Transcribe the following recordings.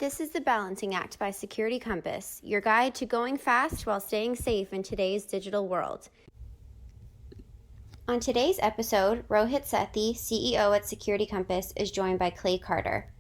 This is The Balancing Act by Security Compass, your guide to going fast while staying safe in today's digital world. On today's episode, Rohit Sethi, CEO at Security Compass, is joined by Clay Carter.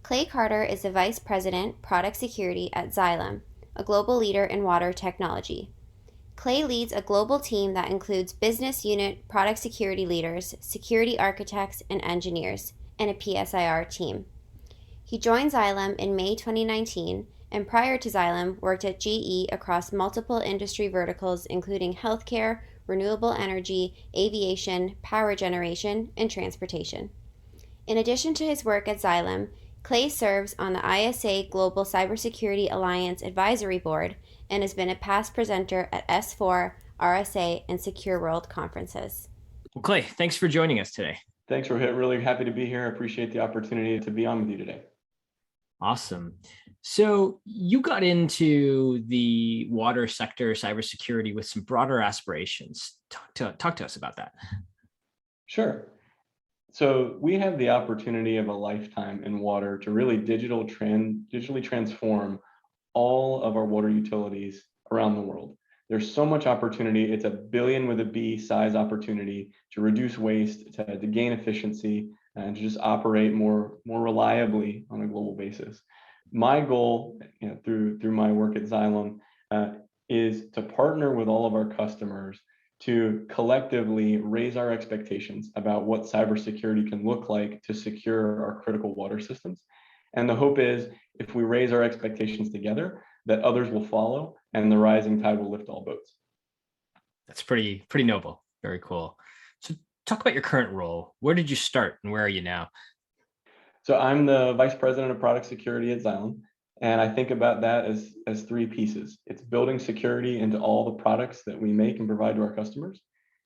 Clay Carter is the Vice President, Product Security at Xylem, a global leader in water technology. Clay leads a global team that includes business unit product security leaders, security architects, and engineers, and a PSIR team. He joined Xylem in May 2019, and prior to Xylem, worked at GE across multiple industry verticals including healthcare, renewable energy, aviation, power generation, and transportation. In addition to his work at Xylem, Clay serves on the ISA Global Cybersecurity Alliance Advisory Board and has been a past presenter at S4, RSA, and Secure World conferences. Well, Clay, thanks for joining us today. Thanks, Rohit. Really happy to be here. I appreciate the opportunity to be on with you today. Awesome. So you got into the water sector cybersecurity with some broader aspirations. Talk to us about that. Sure. So we have the opportunity of a lifetime in water to really digitally transform all of our water utilities around the world. There's so much opportunity. It's a billion with a B size opportunity to reduce waste, to gain efficiency, and to just operate more reliably on a global basis. My goal, through my work at Xylem, is to partner with all of our customers to collectively raise our expectations about what cybersecurity can look like to secure our critical water systems. And the hope is, if we raise our expectations together, that others will follow and the rising tide will lift all boats. That's pretty noble. Very cool. So talk about your current role. Where did you start and where are you now? So I'm the Vice President of Product Security at Xylem. And I think about that as three pieces. It's building security into all the products that we make and provide to our customers.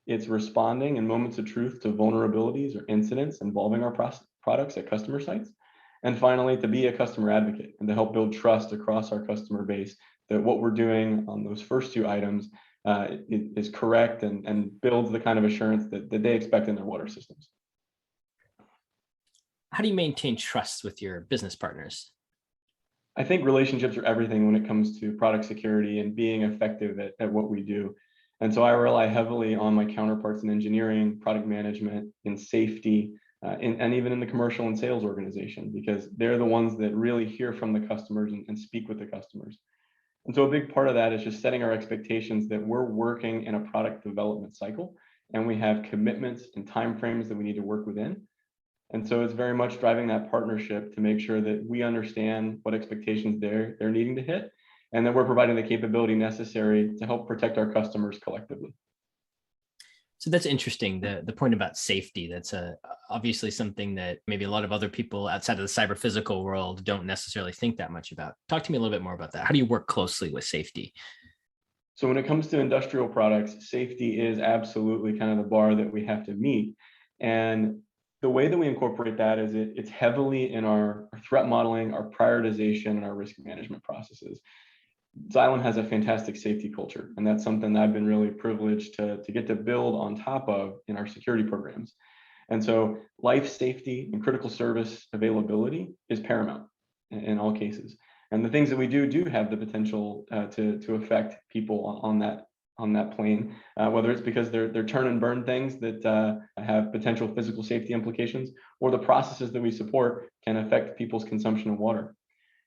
It's responding in moments of truth to vulnerabilities or incidents involving our products at customer sites. And finally, to be a customer advocate and to help build trust across our customer base that what we're doing on those first two items is correct and builds the kind of assurance that they expect in their water systems. How do you maintain trust with your business partners? I think relationships are everything when it comes to product security and being effective at what we do. And so I rely heavily on my counterparts in engineering, product management, in safety, and even in the commercial and sales organization, because they're the ones that really hear from the customers and speak with the customers. And so a big part of that is just setting our expectations that we're working in a product development cycle and we have commitments and timeframes that we need to work within. And so it's very much driving that partnership to make sure that we understand what expectations they're needing to hit, and that we're providing the capability necessary to help protect our customers collectively. So that's interesting, the point about safety. That's obviously something that maybe a lot of other people outside of the cyber physical world don't necessarily think that much about. Talk to me a little bit more about that. How do you work closely with safety? So when it comes to industrial products, safety is absolutely kind of the bar that we have to meet. And the way that we incorporate that is it's heavily in our threat modeling, our prioritization, and our risk management processes. Xylem has a fantastic safety culture, and that's something that I've been really privileged to get to build on top of in our security programs. And so life safety and critical service availability is paramount in all cases. And the things that we do have the potential to affect people on that plane, whether it's because they're turn and burn things that have potential physical safety implications, or the processes that we support can affect people's consumption of water.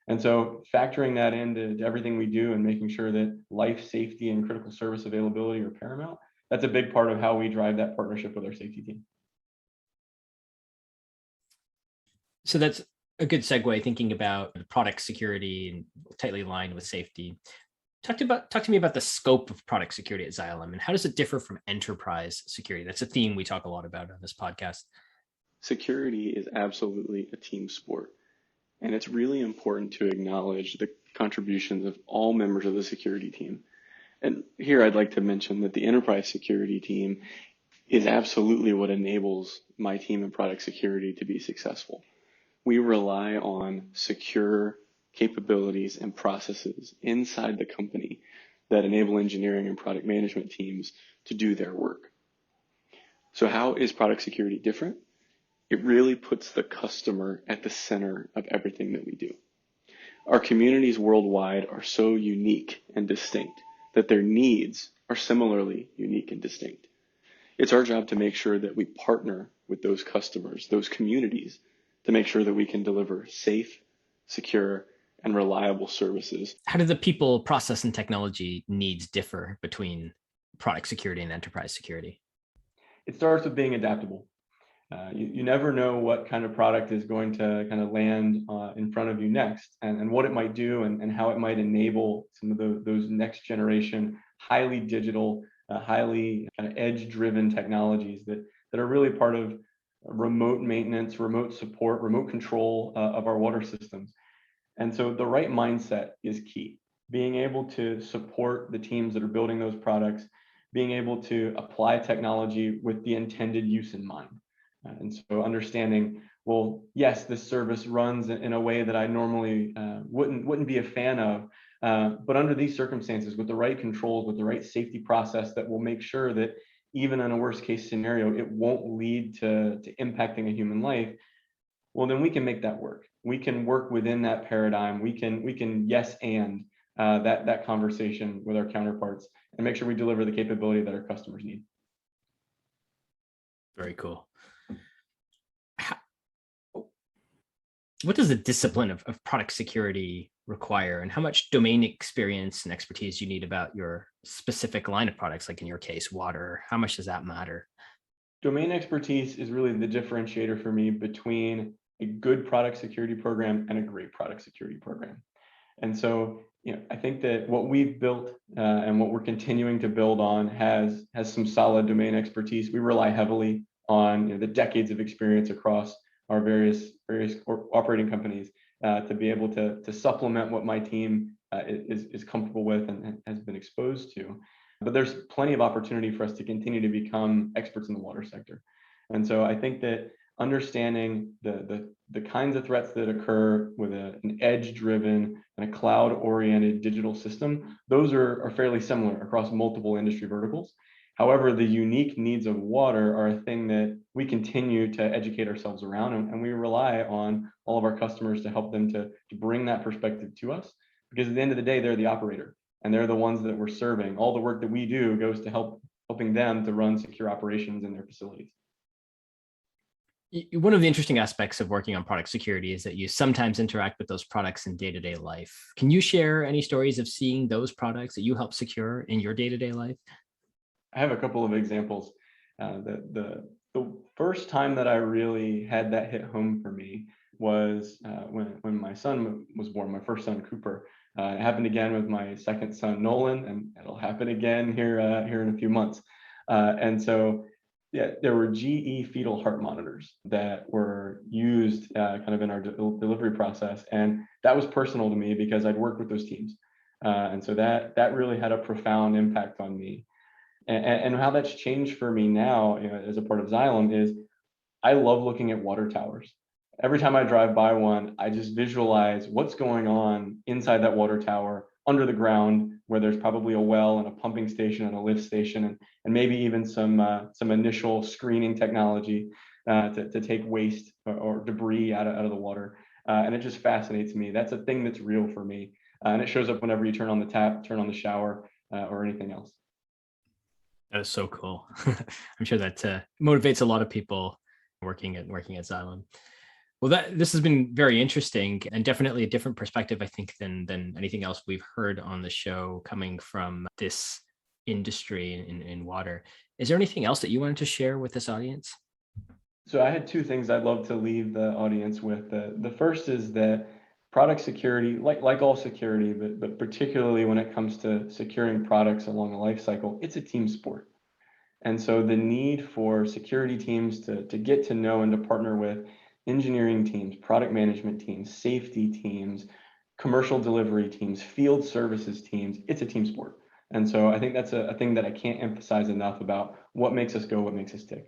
And so factoring that into everything we do and making sure that life safety and critical service availability are paramount, that's a big part of how we drive that partnership with our safety team. So that's a good segue, thinking about product security and tightly aligned with safety. Talk to me about the scope of product security at Xylem and how does it differ from enterprise security? That's a theme we talk a lot about on this podcast. Security is absolutely a team sport. And it's really important to acknowledge the contributions of all members of the security team. And here I'd like to mention that the enterprise security team is absolutely what enables my team in product security to be successful. We rely on secure capabilities and processes inside the company that enable engineering and product management teams to do their work. So how is product security different? It really puts the customer at the center of everything that we do. Our communities worldwide are so unique and distinct that their needs are similarly unique and distinct. It's our job to make sure that we partner with those customers, those communities, to make sure that we can deliver safe, secure, and reliable services. How do the people, process, and technology needs differ between product security and enterprise security? It starts with being adaptable. You never know what kind of product is going to kind of land in front of you next, and what it might do, and how it might enable some of those next generation, highly digital, highly kind of edge-driven technologies that are really part of remote maintenance, remote support, remote control of our water systems. And so the right mindset is key. Being able to support the teams that are building those products, being able to apply technology with the intended use in mind. And so understanding, well, yes, this service runs in a way that I normally wouldn't be a fan of, but under these circumstances, with the right controls, with the right safety process that will make sure that even in a worst case scenario, it won't lead to impacting a human life, well, then we can make that work. We can work within that paradigm. We can yes and that conversation with our counterparts and make sure we deliver the capability that our customers need. Very cool. What does the discipline of product security require, and how much domain experience and expertise you need about your specific line of products, like in your case, water? How much does that matter? Domain expertise is really the differentiator for me between a good product security program and a great product security program. And so, I think that what we've built and what we're continuing to build on has some solid domain expertise. We rely heavily on the decades of experience across our various operating companies to be able to supplement what my team is comfortable with and has been exposed to. But there's plenty of opportunity for us to continue to become experts in the water sector. And so I think that understanding the kinds of threats that occur with an edge-driven and a cloud-oriented digital system, those are fairly similar across multiple industry verticals. However, the unique needs of water are a thing that we continue to educate ourselves around, and we rely on all of our customers to help them to bring that perspective to us, because at the end of the day, they're the operator and they're the ones that we're serving. All the work that we do goes to helping them to run secure operations in their facilities. One of the interesting aspects of working on product security is that you sometimes interact with those products in day-to-day life. Can you share any stories of seeing those products that you help secure in your day-to-day life? I have a couple of examples. The first time that I really had that hit home for me was when my son was born, my first son, Cooper. It happened again with my second son, Nolan, and it'll happen again here in a few months. And so, yeah, there were GE fetal heart monitors that were used kind of in our delivery process. And that was personal to me because I'd worked with those teams. And so that really had a profound impact on me. And how that's changed for me now, as a part of Xylem, is I love looking at water towers. Every time I drive by one, I just visualize what's going on inside that water tower, under the ground, where there's probably a well and a pumping station and a lift station, and maybe even some initial screening technology to take waste or debris out of the water. And it just fascinates me. That's a thing that's real for me. And it shows up whenever you turn on the tap, turn on the shower, or anything else. That is so cool. I'm sure that motivates a lot of people working at Xylem. Well, this has been very interesting and definitely a different perspective, I think, than anything else we've heard on the show coming from this industry in water. Is there anything else that you wanted to share with this audience? So I had two things I'd love to leave the audience with. The first is that product security, like all security, but particularly when it comes to securing products along the life cycle, it's a team sport. And so the need for security teams to get to know and to partner with engineering teams, product management teams, safety teams, commercial delivery teams, field services teams, it's a team sport. And so I think that's a thing that I can't emphasize enough about what makes us go, what makes us tick.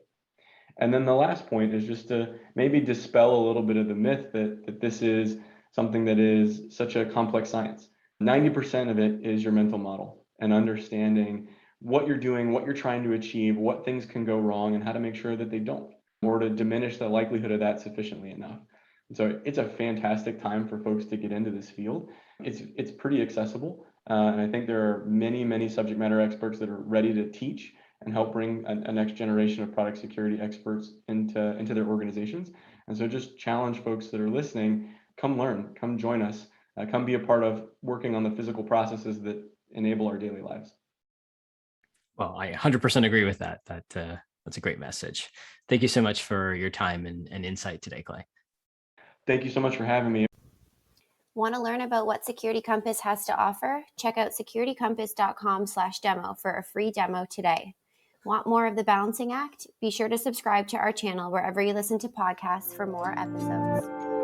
And then the last point is just to maybe dispel a little bit of the myth that this is something that is such a complex science. 90% of it is your mental model and understanding what you're doing, what you're trying to achieve, what things can go wrong, and how to make sure that they don't, or to diminish the likelihood of that sufficiently enough. And so it's a fantastic time for folks to get into this field. It's pretty accessible. And I think there are many subject matter experts that are ready to teach and help bring a next generation of product security experts into their organizations. And so just challenge folks that are listening, come learn, come join us, come be a part of working on the physical processes that enable our daily lives. Well, I 100% agree with that. That's a great message. Thank you so much for your time and insight today, Clay. Thank you so much for having me. Want to learn about what Security Compass has to offer? Check out securitycompass.com/demo for a free demo today. Want more of The Balancing Act? Be sure to subscribe to our channel wherever you listen to podcasts for more episodes.